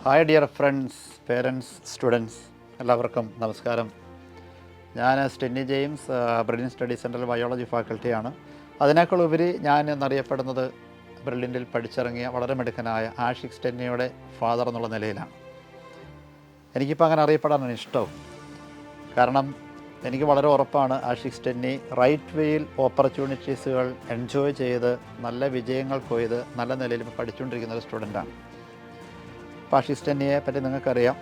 Hi dear friends, parents, students, എല്ലാവർക്കും നമസ്കാരം. ഞാൻ സ്റ്റെന്നി ജെയിംസ്, ബ്രില്യൻ സ്റ്റഡി സെൻറ്ററിൽ ബയോളജി ഫാക്കൽറ്റിയാണ്. അതിനേക്കാൾ ഉപരി ഞാൻ എന്നറിയപ്പെടുന്നത് ബ്രില്യൻറ്റിൽ പഠിച്ചിറങ്ങിയ വളരെ മിടുക്കനായ ആഷിഖ് സ്റ്റെന്നിയുടെ ഫാദർ എന്നുള്ള നിലയിലാണ്. എനിക്കിപ്പോൾ അങ്ങനെ അറിയപ്പെടാനാണ് ഇഷ്ടം. കാരണം എനിക്ക് വളരെ ഉറപ്പാണ് ആഷിഖ് സ്റ്റെന്നി റൈറ്റ് വേയിൽ ഓപ്പർച്യൂണിറ്റീസുകൾ എൻജോയ് ചെയ്ത് നല്ല വിജയങ്ങൾ കൊയ്ത് നല്ല നിലയിൽ പഠിച്ചുകൊണ്ടിരിക്കുന്ന ഒരു സ്റ്റുഡൻ്റാണ്. ആഷിഖ് സ്റ്റെന്നിയെ പറ്റി നിങ്ങൾക്കറിയാം.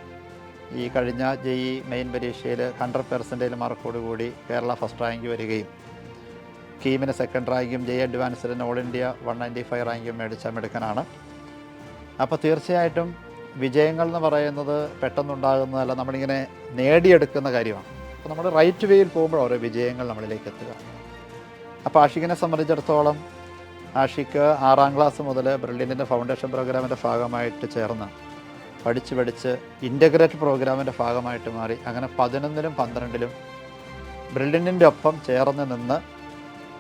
ഈ കഴിഞ്ഞ JEE മെയിൻ പരീക്ഷയിൽ 100% മാർക്കോടുകൂടി കേരള ഫസ്റ്റ് റാങ്ക് വരികയും കീമിന് സെക്കൻഡ് റാങ്കും JEE അഡ്വാൻസിന് ഓൾ ഇന്ത്യ 195 റാങ്കും മേടിച്ച മിടുക്കനാണ്. അപ്പോൾ തീർച്ചയായിട്ടും വിജയങ്ങൾ എന്ന് പറയുന്നത് പെട്ടെന്നുണ്ടാകുന്നതല്ല, നമ്മളിങ്ങനെ നേടിയെടുക്കുന്ന കാര്യമാണ്. അപ്പോൾ നമ്മൾ റൈറ്റ് വേയിൽ പോകുമ്പോൾ ഓരോ വിജയങ്ങൾ നമ്മളിലേക്ക് എത്തുക. അപ്പോൾ ആഷിഖിനെ സംബന്ധിച്ചിടത്തോളം ആഷിഖ് 6ാം ക്ലാസ് മുതൽ ബ്രില്യൻറ്റിൻ്റെ ഫൗണ്ടേഷൻ പ്രോഗ്രാമിൻ്റെ ഭാഗമായിട്ട് ചേർന്ന് പഠിച്ച് ഇൻ്റഗ്രേറ്റ് പ്രോഗ്രാമിൻ്റെ ഭാഗമായിട്ട് മാറി. അങ്ങനെ 11ലും 12ലും ബ്രില്യൻറ്റിൻ്റെ ഒപ്പം ചേർന്ന് നിന്ന്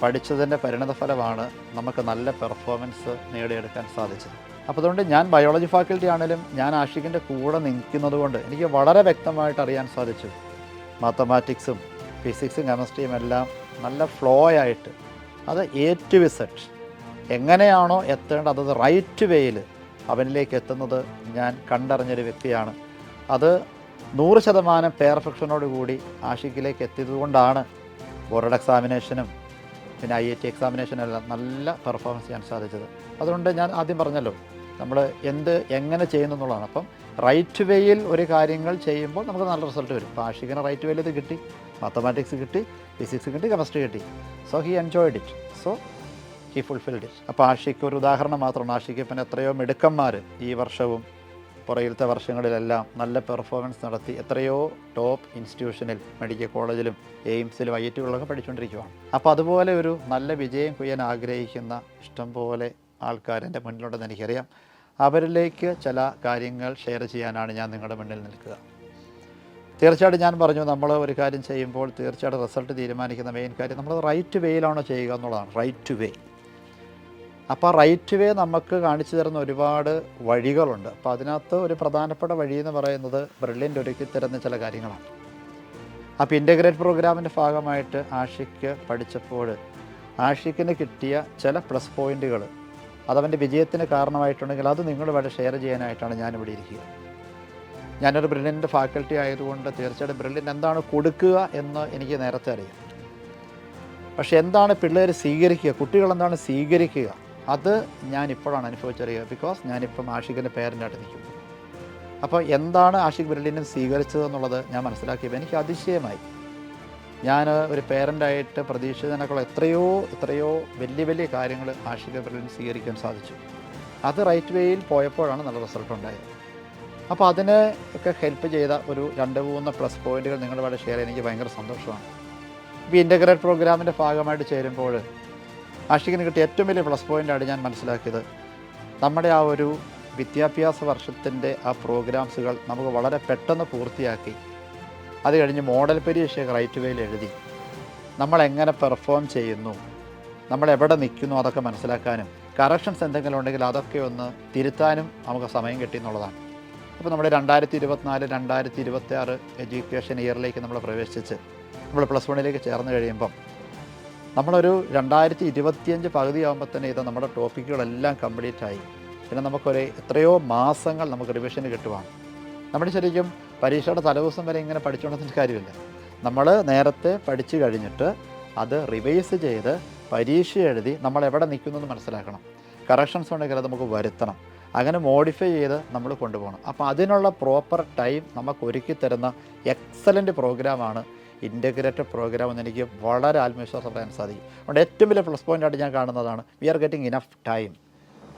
പഠിച്ചതിൻ്റെ പരിണതഫലമാണ് നമുക്ക് നല്ല പെർഫോമൻസ് നേടിയെടുക്കാൻ സാധിച്ചത്. അപ്പോൾ അതുകൊണ്ട് ഞാൻ ബയോളജി ഫാക്കൽറ്റി ആണെങ്കിലും ഞാൻ ആഷിഖിൻ്റെ കൂടെ നിൽക്കുന്നത് കൊണ്ട് എനിക്ക് വളരെ വ്യക്തമായിട്ട് അറിയാൻ സാധിച്ചു. മാത്തമാറ്റിക്സും ഫിസിക്സും കെമിസ്ട്രിയും എല്ലാം നല്ല ഫ്ലോ ആയിട്ട് അത് A to Z എങ്ങനെയാണോ എത്തേണ്ടത് അത് റൈറ്റ് വേയിൽ അവനിലേക്ക് എത്തുന്നത് ഞാൻ കണ്ടറിഞ്ഞൊരു വ്യക്തിയാണ്. അത് 100% പെർഫെക്ഷനോടുകൂടി ആഷിഖിലേക്ക് എത്തിയതുകൊണ്ടാണ് ബോർഡ് എക്സാമിനേഷനും പിന്നെ IIT എക്സാമിനേഷനും എല്ലാം നല്ല പെർഫോമൻസ് ചെയ്യാൻ സാധിച്ചത്. അതുകൊണ്ട് ഞാൻ ആദ്യം പറഞ്ഞല്ലോ, നമ്മൾ എങ്ങനെ ചെയ്യുന്നു എന്നുള്ളതാണ്. അപ്പം റൈറ്റ് വേയിൽ ഒരു കാര്യങ്ങൾ ചെയ്യുമ്പോൾ നമുക്ക് നല്ല റിസൾട്ട് വരും. അപ്പോൾ ആഷിഖിന് റൈറ്റ് വേയിൽ ഇത് കിട്ടി, മാത്തമാറ്റിക്സ് കിട്ടി, ഫിസിക്സ് കിട്ടി, കെമിസ്ട്രി കിട്ടി. So he enjoyed it, so he fulfilled it. അപ്പോൾ ആഷിഖ് ഒരു ഉദാഹരണം മാത്രമാണ്. ആഷിഖ് പിന്നെ എത്രയോ മിടുക്കന്മാർ ഈ വർഷവും പുറകിലത്തെ വർഷങ്ങളിലെല്ലാം നല്ല പെർഫോമൻസ് നടത്തി എത്രയോ ടോപ്പ് ഇൻസ്റ്റിറ്റ്യൂഷനിൽ മെഡിക്കൽ കോളേജിലും എയിംസിലും IITകളിലൊക്കെ പഠിച്ചുകൊണ്ടിരിക്കുകയാണ്. അപ്പോൾ അതുപോലെ ഒരു നല്ല വിജയം കൊയ്യാൻ ആഗ്രഹിക്കുന്ന ഇഷ്ടംപോലെ ആൾക്കാർ എൻ്റെ മുന്നിലുണ്ടെന്ന് എനിക്കറിയാം. അവരിലേക്ക് ചില കാര്യങ്ങൾ ഷെയർ ചെയ്യാനാണ് ഞാൻ നിങ്ങളുടെ മുന്നിൽ നിൽക്കുക. തീർച്ചയായിട്ടും ഞാൻ പറഞ്ഞു, നമ്മൾ ഒരു കാര്യം ചെയ്യുമ്പോൾ തീർച്ചയായിട്ടും റിസൾട്ട് തീരുമാനിക്കുന്ന മെയിൻ കാര്യം നമ്മൾ റൈറ്റ് വേയിലാണോ ചെയ്യുക എന്നുള്ളതാണ്. Right way. അപ്പോൾ റൈറ്റ് വേ നമുക്ക് കാണിച്ചു തരുന്ന ഒരുപാട് വഴികളുണ്ട്. അപ്പോൾ അതിനകത്ത് ഒരു പ്രധാനപ്പെട്ട വഴി എന്ന് പറയുന്നത് ബ്രില്യൻ്റ് ഒരുക്കി തരുന്ന ചില കാര്യങ്ങളാണ്. അപ്പോൾ ഇൻ്റഗ്രേറ്റ് പ്രോഗ്രാമിൻ്റെ ഭാഗമായിട്ട് ആഷിഖ് പഠിച്ചപ്പോൾ ആഷിഖിന് കിട്ടിയ ചില പ്ലസ് പോയിൻറ്റുകൾ അതവൻ്റെ വിജയത്തിന് കാരണമായിട്ടുണ്ടെങ്കിൽ അത് നിങ്ങളുമായിട്ട് ഷെയർ ചെയ്യാനായിട്ടാണ് ഞാനിവിടെ ഇരിക്കുക. ഞാനൊരു ബ്രില്യൻ്റ് ഫാക്കൽറ്റി ആയതുകൊണ്ട് തീർച്ചയായിട്ടും ബ്രില്യൻ്റ് എന്താണ് കൊടുക്കുക എന്ന് എനിക്ക് നേരത്തെ അറിയാം. പക്ഷേ എന്താണ് പിള്ളേർ സ്വീകരിക്കുക, കുട്ടികൾ എന്താണ് സ്വീകരിക്കുക, അത് ഞാനിപ്പോഴാണ് അനുഭവിച്ചറിയുക. ബിക്കോസ് ഞാനിപ്പം ആഷിഖിൻ്റെ പേരൻ്റായിട്ട് നിൽക്കുന്നു. അപ്പോൾ എന്താണ് ആഷിഖ് ബ്രില്യൻ്റ് സ്വീകരിച്ചതെന്നുള്ളത് ഞാൻ മനസ്സിലാക്കിയപ്പോൾ എനിക്ക് അതിശയമായി. ഞാൻ ഒരു പേരൻ്റായിട്ട് പ്രതീക്ഷിച്ചതിനേക്കാൾ എത്രയോ വലിയ കാര്യങ്ങൾ ആഷിഖ് ബ്രില്യൻ്റ് സ്വീകരിക്കാൻ സാധിച്ചു. അത് റൈറ്റ് വേയിൽ പോയപ്പോഴാണ് നല്ല റിസൾട്ട് ഉണ്ടായത്. അപ്പോൾ അതിന് ഒക്കെ ഹെൽപ്പ് ചെയ്ത ഒരു 2-3 പ്ലസ് പോയിൻറ്റുകൾ നിങ്ങളുടെ ഷെയർ ചെയ്യാൻ എനിക്ക് ഭയങ്കര സന്തോഷമാണ്. ഇപ്പോൾ ഇൻ്റഗ്രേറ്റ് പ്രോഗ്രാമിൻ്റെ ഭാഗമായിട്ട് ചേരുമ്പോൾ ആഷിഖിന് കിട്ടിയ ഏറ്റവും വലിയ പ്ലസ് പോയിൻ്റാണ് ഞാൻ മനസ്സിലാക്കിയത്. നമ്മുടെ ആ ഒരു വിദ്യാഭ്യാസ വർഷത്തിൻ്റെ ആ പ്രോഗ്രാംസുകൾ നമുക്ക് വളരെ പെട്ടെന്ന് പൂർത്തിയാക്കി അത് കഴിഞ്ഞ് മോഡൽ പരീക്ഷയൊക്കെ റൈറ്റ് വേയിൽ എഴുതി നമ്മളെങ്ങനെ പെർഫോം ചെയ്യുന്നു, നമ്മളെവിടെ നിൽക്കുന്നു അതൊക്കെ മനസ്സിലാക്കാനും കറക്ഷൻസ് എന്തെങ്കിലും ഉണ്ടെങ്കിൽ അതൊക്കെ ഒന്ന് തിരുത്താനും നമുക്ക് സമയം കിട്ടി എന്നുള്ളതാണ്. അപ്പോൾ നമ്മുടെ 2024-2026 എഡ്യൂക്കേഷൻ ഇയറിലേക്ക് നമ്മൾ പ്രവേശിച്ച് നമ്മൾ പ്ലസ് 1ലേക്ക് ചേർന്ന് കഴിയുമ്പം നമ്മളൊരു 2025 പകുതിയാകുമ്പോൾ തന്നെ ഇത് നമ്മുടെ ടോപ്പിക്കുകളെല്ലാം കംപ്ലീറ്റ് ആയി. പിന്നെ നമുക്കൊരു എത്രയോ മാസങ്ങൾ നമുക്ക് റിവിഷന് കിട്ടുവാണ്. നമ്മൾ ശരിക്കും പരീക്ഷയുടെ തലേദിവസം വരെ ഇങ്ങനെ പഠിച്ചുകൊണ്ടതിൻ്റെ കാര്യമില്ല. നമ്മൾ നേരത്തെ പഠിച്ചു കഴിഞ്ഞിട്ട് അത് റിവൈസ് ചെയ്ത് പരീക്ഷ എഴുതി നമ്മൾ എവിടെ നിൽക്കുന്നു എന്ന് മനസ്സിലാക്കണം. കറക്ഷൻസ് ഉണ്ടെങ്കിൽ അത് നമുക്ക് വരുത്തണം. അങ്ങനെ മോഡിഫൈ ചെയ്ത് നമ്മൾ കൊണ്ടുപോകണം. അപ്പോൾ അതിനുള്ള പ്രോപ്പർ ടൈം നമുക്ക് ഒരുക്കി തരുന്ന എക്സലൻറ്റ് പ്രോഗ്രാമാണ് ഇൻ്റഗ്രേറ്റഡ് പ്രോഗ്രാം എന്ന് എനിക്ക് വളരെ ആത്മവിശ്വാസം പറയാൻ സാധിക്കും. അതുകൊണ്ട് ഏറ്റവും വലിയ പ്ലസ് പോയിൻ്റായിട്ട് ഞാൻ കാണുന്നതാണ് we are getting enough time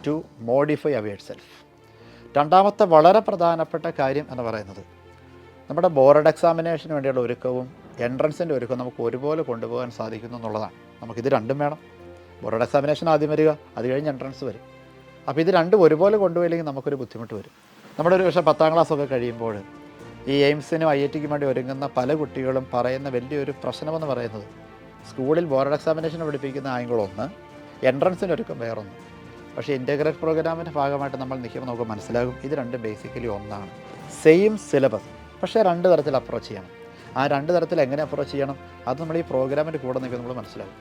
to modify our self. രണ്ടാമത്തെ വളരെ പ്രധാനപ്പെട്ട കാര്യം എന്ന് പറയുന്നത് നമ്മുടെ ബോർഡ് എക്സാമിനേഷന് വേണ്ടിയുള്ള ഒരുക്കവും എൻട്രൻസിൻ്റെ ഒരുക്കവും നമുക്ക് ഒരുപോലെ കൊണ്ടുപോകാൻ സാധിക്കുന്നു എന്നുള്ളതാണ്. നമുക്കിത് രണ്ടും വേണം. ബോർഡ് എക്സാമിനേഷൻ ആദ്യം വരിക, അത് കഴിഞ്ഞ് എൻട്രൻസ് വരും. അപ്പോൾ ഇത് രണ്ടും ഒരുപോലെ കൊണ്ടുപോയില്ലെങ്കിൽ നമുക്കൊരു ബുദ്ധിമുട്ട് വരും. നമ്മുടെ ഒരു പക്ഷേ 10ാം ക്ലാസ്സൊക്കെ കഴിയുമ്പോൾ ഈ എയിംസിനും IITക്കും വേണ്ടി ഒരുങ്ങുന്ന പല കുട്ടികളും പറയുന്ന വലിയൊരു പ്രശ്നമെന്ന് പറയുന്നത് സ്കൂളിൽ ബോർഡ് എക്സാമിനേഷൻ പഠിപ്പിക്കുന്ന ആംഗിൾ ഒന്ന്, എൻട്രൻസിന് ഒരുക്കം വേറൊന്ന്. പക്ഷേ ഇൻ്റഗ്രേറ്റ് പ്രോഗ്രാമിൻ്റെ ഭാഗമായിട്ട് നമ്മൾ നിൽക്കുമ്പോൾ നമുക്ക് മനസ്സിലാകും ഇത് രണ്ടും ബേസിക്കലി ഒന്നാണ്, സെയിം സിലബസ്, പക്ഷേ രണ്ട് തരത്തിൽ അപ്രോച്ച് ചെയ്യണം. ആ രണ്ട് തരത്തിൽ എങ്ങനെ അപ്രോച്ച് ചെയ്യണം അത് നമ്മൾ ഈ പ്രോഗ്രാമിൻ്റെ കൂടെ നിൽക്കുമ്പോൾ നമ്മൾ മനസ്സിലാകും.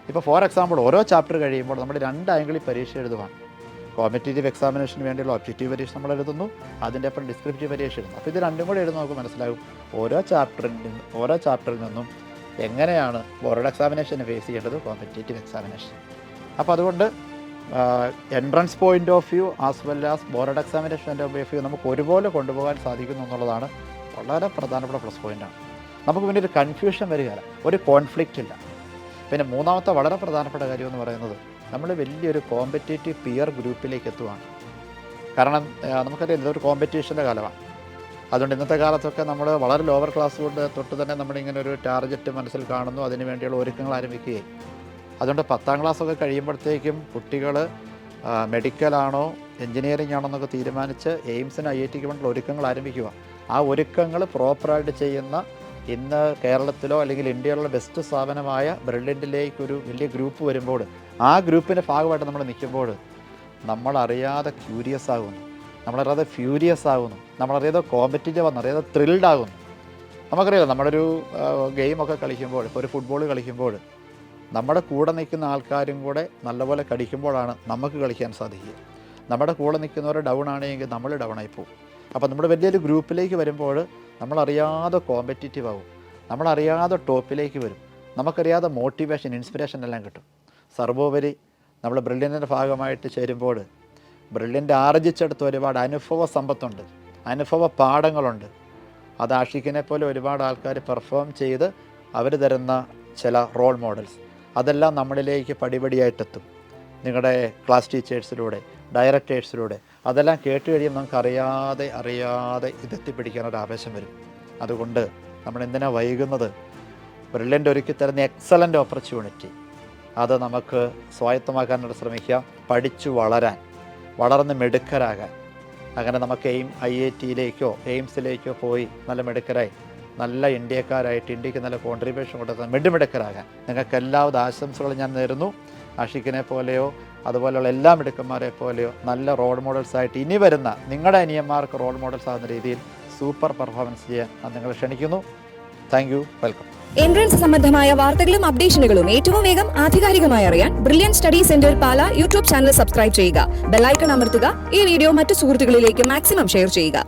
ഇപ്പോൾ ഫോർ എക്സാമ്പിൾ ഓരോ ചാപ്റ്റർ കഴിയുമ്പോൾ നമ്മൾ രണ്ട് ആംഗിളിൽ പരീക്ഷ എഴുതുവാണ്. കോമ്പറ്റേറ്റീവ് എക്സാമിനേഷന് വേണ്ടിയുള്ള ഒബ്ജക്റ്റീവ് പരീക്ഷ നമ്മൾ എഴുതുന്നു, അതിൻ്റെ ഒപ്പം ഡിസ്ക്രിപ്റ്റീവ് പരീക്ഷ എഴുതുന്നു. അപ്പോൾ ഇത് രണ്ടും കൂടെ എഴുതുമ്പോൾ നമുക്ക് മനസ്സിലാകും ഓരോ ചാപ്റ്ററിൽ നിന്നും എങ്ങനെയാണ് ബോർഡ് എക്സാമിനേഷന് ഫേസ് ചെയ്യേണ്ടത് കോമ്പറ്റേറ്റീവ് എക്സാമിനേഷൻ. അപ്പോൾ അതുകൊണ്ട് entrance point of view as well as board എക്സാമിനേഷൻ്റെ ഓഫ് വ്യൂ നമുക്ക് ഒരുപോലെ കൊണ്ടുപോകാൻ സാധിക്കുന്നു എന്നുള്ളതാണ് വളരെ പ്രധാനപ്പെട്ട പ്ലസ് പോയിൻ്റാണ്. നമുക്ക് പിന്നെ ഒരു കൺഫ്യൂഷൻ വരികയില്ല, ഒരു കോൺഫ്ലിക്റ്റ് ഇല്ല. പിന്നെ മൂന്നാമത്തെ വളരെ പ്രധാനപ്പെട്ട കാര്യം എന്ന് പറയുന്നത് നമ്മൾ വലിയൊരു കോമ്പറ്റേറ്റീവ് പിയർ ഗ്രൂപ്പിലേക്ക് എത്തുകയാണ്. കാരണം നമുക്കറിയാം ഇതൊരു കോമ്പറ്റീഷൻ്റെ കാലമാണ്. അതുകൊണ്ട് ഇന്നത്തെ കാലത്തൊക്കെ നമ്മൾ വളരെ ലോവർ ക്ലാസ് തൊട്ട് തന്നെ നമ്മളിങ്ങനെ ഒരു ടാർഗറ്റ് മനസ്സിൽ കാണുന്നു, അതിന് വേണ്ടിയുള്ള ഒരുക്കങ്ങൾ ആരംഭിക്കുകയും അതുകൊണ്ട് 10ാം ക്ലാസ്സൊക്കെ കഴിയുമ്പോഴത്തേക്കും കുട്ടികൾ മെഡിക്കലാണോ എൻജിനീയറിംഗ് ആണോ എന്നൊക്കെ തീരുമാനിച്ച് എയിംസിന് IITക്ക് വേണ്ടിയുള്ള ഒരുക്കങ്ങൾ ആരംഭിക്കുക. ആ ഒരുക്കങ്ങൾ പ്രോപ്പറായിട്ട് ചെയ്യുന്ന ഇന്ന് കേരളത്തിലോ അല്ലെങ്കിൽ ഇന്ത്യയിലുള്ള ബെസ്റ്റ് സ്ഥാപനമായ ബ്രില്യൻറ്റിലേക്കൊരു വലിയ ഗ്രൂപ്പ് വരുമ്പോൾ ആ ഗ്രൂപ്പിൻ്റെ ഭാഗമായിട്ട് നമ്മൾ നിൽക്കുമ്പോൾ നമ്മളറിയാതെ ക്യൂരിയസ് ആകുന്നു, നമ്മളറിയാതെ ഫ്യൂരിയസ് ആകുന്നു, നമ്മളറിയാതെ കോമ്പറ്റീറ്റീവ് ആകുന്നു, അറിയാതെ ത്രിൽഡ് ആകുന്നു. നമുക്കറിയാം നമ്മളൊരു ഗെയിമൊക്കെ കളിക്കുമ്പോൾ, ഇപ്പോൾ ഒരു ഫുട്ബോൾ കളിക്കുമ്പോൾ നമ്മുടെ കൂടെ നിൽക്കുന്ന ആൾക്കാരും കൂടെ നല്ലപോലെ കളിക്കുമ്പോഴാണ് നമുക്ക് കളിക്കാൻ സാധിക്കുക. നമ്മുടെ കൂടെ നിൽക്കുന്നവർ ഡൗൺ ആണെങ്കിൽ നമ്മൾ ഡൗൺ ആയി പോകും. അപ്പോൾ നമ്മുടെ വലിയൊരു ഗ്രൂപ്പിലേക്ക് വരുമ്പോൾ നമ്മളറിയാതെ കോമ്പറ്റീറ്റീവ് ആകും, നമ്മളറിയാതെ ടോപ്പിലേക്ക് വരും, നമുക്കറിയാതെ മോട്ടിവേഷൻ ഇൻസ്പിറേഷൻ എല്ലാം കിട്ടും. സർവോപരി നമ്മൾ ബ്രില്യൻറ്റിൻ്റെ ഭാഗമായിട്ട് ചേരുമ്പോൾ ബ്രില്യൻ്റ് ആർജിച്ചെടുത്ത് ഒരുപാട് അനുഭവ സമ്പത്തുണ്ട്, അനുഭവ പാഠങ്ങളുണ്ട്. അത് ആഷിഖിനെ പോലെ ഒരുപാട് ആൾക്കാർ പെർഫോം ചെയ്ത് അവർ തരുന്ന ചില റോൾ മോഡൽസ് അതെല്ലാം നമ്മളിലേക്ക് പടിപടിയായിട്ടെത്തും. നിങ്ങളുടെ ക്ലാസ് ടീച്ചേഴ്സിലൂടെ, ഡയറക്ടേഴ്സിലൂടെ അതെല്ലാം കേട്ട് കഴിയുമ്പോൾ നമുക്ക് അറിയാതെ ഇതെത്തിപ്പിടിക്കാനൊരു ആവേശം വരും. അതുകൊണ്ട് നമ്മൾ എന്തിനാ വൈകുന്നത്? ബ്രില്യൻ്റ് ഒരുക്കി തരുന്ന എക്സലൻ്റ് ഓപ്പർച്യൂണിറ്റി അത് നമുക്ക് സ്വായത്തമാക്കാനായിട്ട് ശ്രമിക്കാം, പഠിച്ചു വളർന്ന് മിടുക്കരാകാൻ. അങ്ങനെ നമുക്ക് IITയിലേക്കോ എയിംസിലേക്കോ പോയി നല്ല മിടുക്കരായി നല്ല ഇന്ത്യക്കാരായിട്ട് ഇന്ത്യക്ക് നല്ല കോൺട്രിബ്യൂഷൻ കൊടുത്താൽ മിടുമിടുക്കരാകാൻ നിങ്ങൾക്ക് എല്ലാവിധ ആശംസകളും ഞാൻ നേരുന്നു. ആഷിഖിനെ പോലെയോ അതുപോലെയുള്ള എല്ലാ മിടുക്കന്മാരെ പോലെയോ നല്ല റോൾ മോഡൽസായിട്ട് ഇനി വരുന്ന നിങ്ങളുടെ അനിയന്മാർക്ക് റോൾ മോഡൽസ് ആകുന്ന രീതിയിൽ സൂപ്പർ പെർഫോമൻസ് ചെയ്യാൻ ഞാൻ നിങ്ങളെ ക്ഷണിക്കുന്നു. Thank you, welcome. എൻട്രൻസ് സംബന്ധമായ വാർത്തകളും അപ്ഡേഷനുകളും ഏറ്റവും വേഗം ആധികാരികമായി അറിയാൻ ബ്രില്യൻറ്റ് സ്റ്റഡി സെന്റർ പാല യൂട്യൂബ് ചാനൽ സബ്സ്ക്രൈബ് ചെയ്യുക, ബെല്ലൈക്കൺ അമർത്തുക. ഈ വീഡിയോ മറ്റു സുഹൃത്തുക്കളിലേക്ക് മാക്സിമം ഷെയർ ചെയ്യുക.